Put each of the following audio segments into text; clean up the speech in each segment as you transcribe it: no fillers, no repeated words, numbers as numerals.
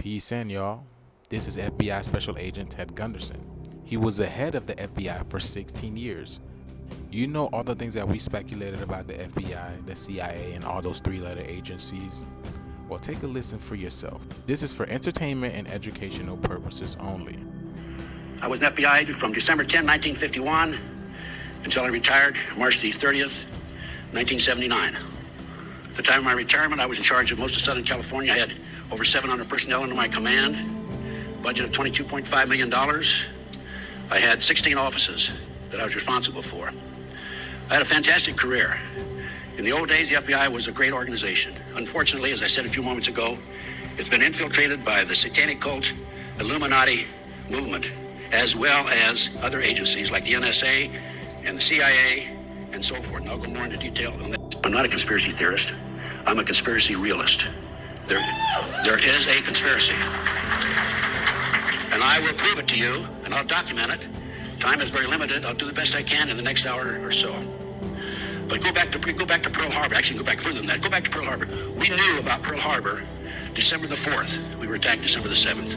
Peace in, y'all. This is FBI Special Agent Ted Gunderson. He was the head of the FBI for 16 years. You know all the things that we speculated about the FBI, the CIA, and all those three-letter agencies? Well, take a listen for yourself. This is for entertainment and educational purposes only. I was an FBI agent from December 10, 1951 until I retired March the 30th, 1979. At the time of my retirement, I was in charge of most of Southern California. I had over 700 personnel under my command, budget of $22.5 million. I had 16 offices that I was responsible for. I had a fantastic career. In the old days, the FBI was a great organization. Unfortunately, as I said a few moments ago, it's been infiltrated by the satanic cult, Illuminati movement, as well as other agencies like the NSA and the CIA and so forth. And I'll go more into detail on that. I'm not a conspiracy theorist. I'm a conspiracy realist. There is a conspiracy. And I will prove it to you, and I'll document it. Time is very limited. I'll do the best I can in the next hour or so. But go back to Pearl Harbor. Actually, go back further than that. Go back to Pearl Harbor. We knew about Pearl Harbor December the 4th. We were attacked December the 7th.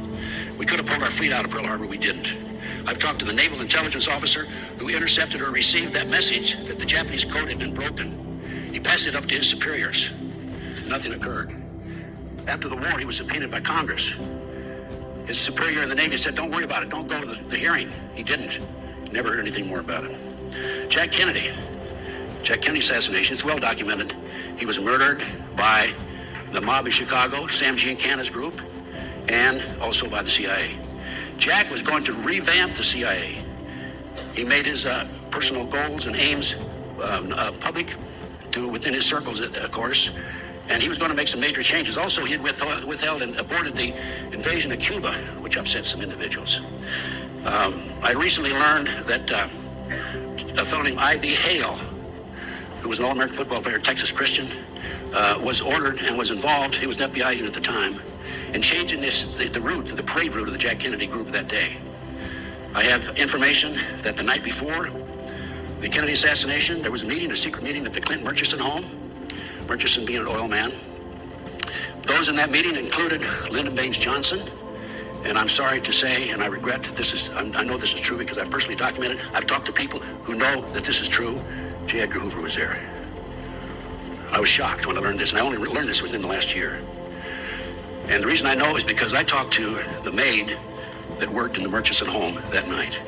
We could have pulled our fleet out of Pearl Harbor. We didn't. I've talked to the naval intelligence officer who intercepted or received that message that the Japanese code had been broken. He passed it up to his superiors. Nothing occurred. After the war, he was subpoenaed by Congress. His superior in the Navy said, don't worry about it. Don't go to the hearing. He didn't. Never heard anything more about it. Jack Kennedy assassination, it's well documented. He was murdered by the mob in Chicago, Sam Giancana's group, and also by the CIA. Jack was going to revamp the CIA. He made his personal goals and aims public within his circles, of course, and he was going to make some major changes. Also, he had withheld and aborted the invasion of Cuba, which upset some individuals. I recently learned that a fellow named I.B. Hale, who was an All-American football player, Texas Christian, was ordered and was involved, he was an FBI agent at the time, in changing the parade route of the Jack Kennedy group that day. I have information that the night before the Kennedy assassination, there was a secret meeting at the Clint Murchison home, Murchison being an oil man. Those in that meeting included Lyndon Baines Johnson, and I'm sorry to say, and I regret that I know this is true because I've personally documented, I've talked to people who know that this is true. J. Edgar Hoover was there. I was shocked when I learned this, and I only learned this within the last year. And the reason I know is because I talked to the maid that worked in the Murchison home that night.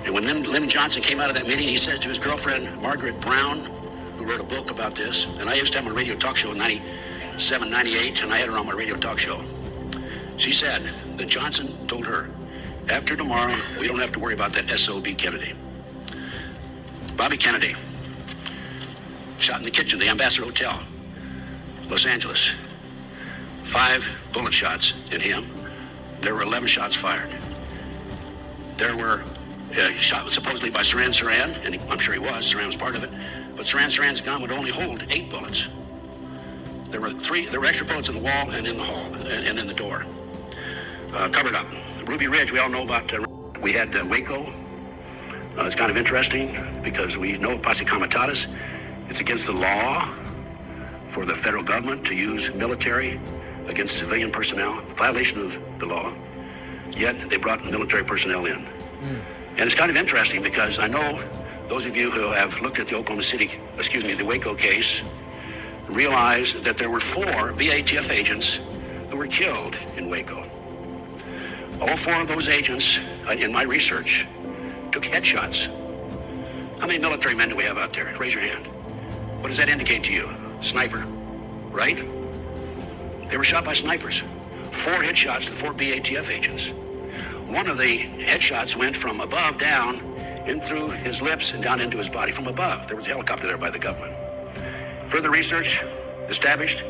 And when Lyndon Johnson came out of that meeting, he said to his girlfriend, Margaret Brown, who wrote a book about this, and I used to have my radio talk show in 97, 98, and I had her on my radio talk show. She said that Johnson told her, after tomorrow, we don't have to worry about that SOB Kennedy. Bobby Kennedy, shot in the kitchen, the Ambassador Hotel, Los Angeles. 5 bullet shots in him. There were 11 shots fired. There were shot supposedly by Saran Saran, and I'm sure he was. Saran was part of it. But Saran Saran's gun would only hold 8 bullets. There were extra bullets in the wall and in the hall and in the door. Covered up. Ruby Ridge, we all know about. We had Waco. It's kind of interesting because we know Posse Comitatus. It's against the law for the federal government to use military against civilian personnel, violation of the law. Yet they brought military personnel in. And it's kind of interesting because I know those of you who have looked at the Waco case, realize that there were 4 BATF agents who were killed in Waco. All 4 of those agents, in my research, took headshots. How many military men do we have out there? Raise your hand. What does that indicate to you? Sniper, right? They were shot by snipers. 4 headshots to 4 BATF agents. One of the headshots went from above down in through his lips and down into his body from above. There was a helicopter there by the government. Further research established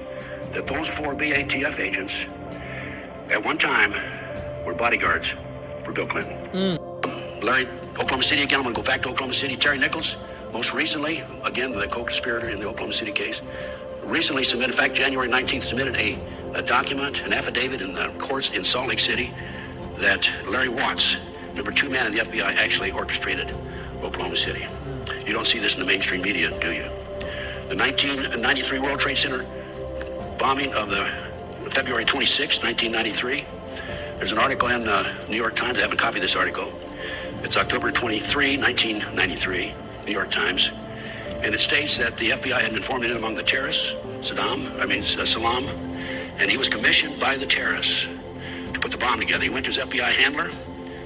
that those 4 BATF agents at one time were bodyguards for Bill Clinton. Larry, Oklahoma City again. I'm going to go back to Oklahoma City. Terry Nichols, most recently, again, the co-conspirator in the Oklahoma City case, recently submitted, in fact, January 19th, submitted a document, an affidavit in the courts in Salt Lake City that Larry Watts, number 2 man in the FBI, actually orchestrated Oklahoma City. You don't see this in the mainstream media, do you? The 1993 World Trade Center bombing of the February 26, 1993. There's an article in New York Times. I have a copy of this article. It's October 23, 1993, New York Times. And it states that the FBI had been formed in among the terrorists, Salam, and he was commissioned by the terrorists to put the bomb together. He went to his FBI handler,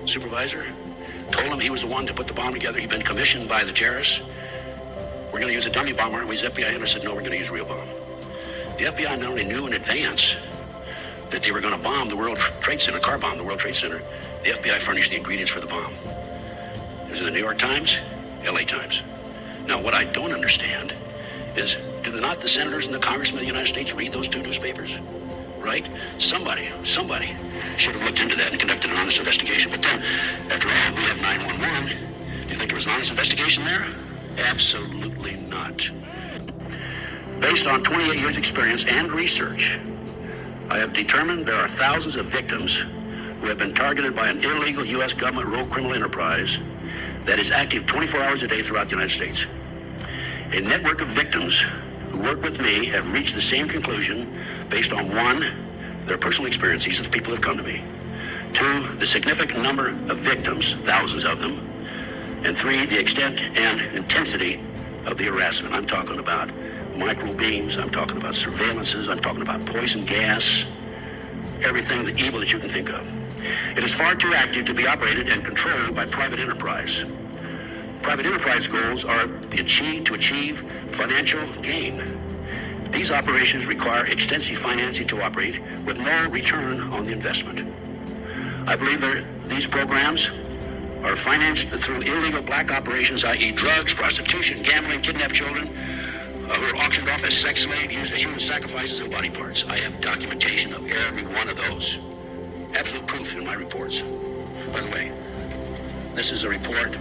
supervisor, told him he was the one to put the bomb together. He'd been commissioned by the terrorists. We're going to use a dummy bomb, aren't we? His FBI handler said, no, we're going to use a real bomb. The FBI not only knew in advance that they were going to bomb the World Trade Center, car bomb the World Trade Center, the FBI furnished the ingredients for the bomb. It was in the New York Times, LA Times. Now, what I don't understand is, do not the senators and the congressmen of the United States read those two newspapers? Right? Somebody should have looked into that and conducted an honest investigation. But then, after all, we have 911. Do you think there was an honest investigation there? Absolutely not. Based on 28 years' experience and research, I have determined there are thousands of victims who have been targeted by an illegal U.S. government rogue criminal enterprise that is active 24 hours a day throughout the United States. A network of victims who work with me have reached the same conclusion based on, 1, their personal experience. These are the people who have come to me. 2, the significant number of victims, thousands of them. And 3, the extent and intensity of the harassment. I'm talking about micro beams, I'm talking about surveillances, I'm talking about poison gas, everything, the evil that you can think of. It is far too active to be operated and controlled by private enterprise. Private enterprise goals are to achieve financial gain. These operations require extensive financing to operate with no return on the investment. I believe these programs are financed through illegal black operations, i.e. drugs, prostitution, gambling, kidnapped children, who are auctioned off as sex slaves, used as human sacrifices and body parts. I have documentation of every one of those. Absolute proof in my reports. By the way, this is a report.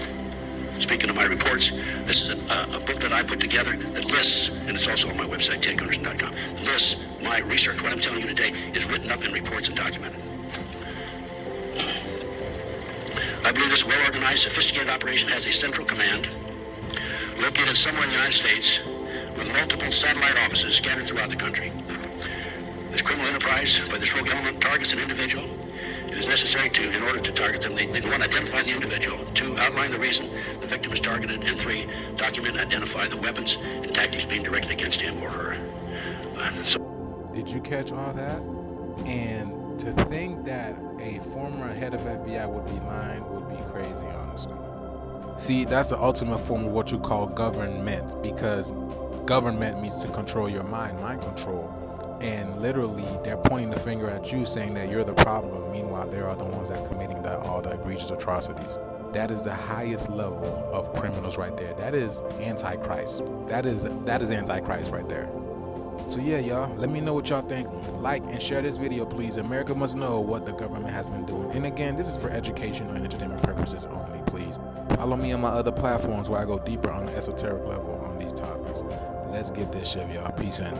Speaking of my reports, this is a book that I put together that lists, and it's also on my website, tedgunderson.com, lists my research. What I'm telling you today is written up in reports and documented. I believe this well-organized, sophisticated operation has a central command located somewhere in the United States with multiple satellite offices scattered throughout the country. This criminal enterprise by this rogue element targets an individual. It is necessary to, in order to target them, they want to identify the individual, 2, outline the reason the victim is targeted, and 3, document and identify the weapons and tactics being directed against him or her. Did you catch all that? And to think that a former head of FBI would be lying would be crazy, honestly. See, that's the ultimate form of what you call government, because government means to control your mind control. And literally, they're pointing the finger at you, saying that you're the problem. Meanwhile, they are the ones that are committing all the egregious atrocities. That is the highest level of criminals right there. That is Antichrist. That is Antichrist right there. So yeah, y'all, let me know what y'all think. Like and share this video, please. America must know what the government has been doing. And again, this is for educational and entertainment purposes only, please. Follow me on my other platforms where I go deeper on the esoteric level on these topics. Let's get this shit, y'all. Peace in.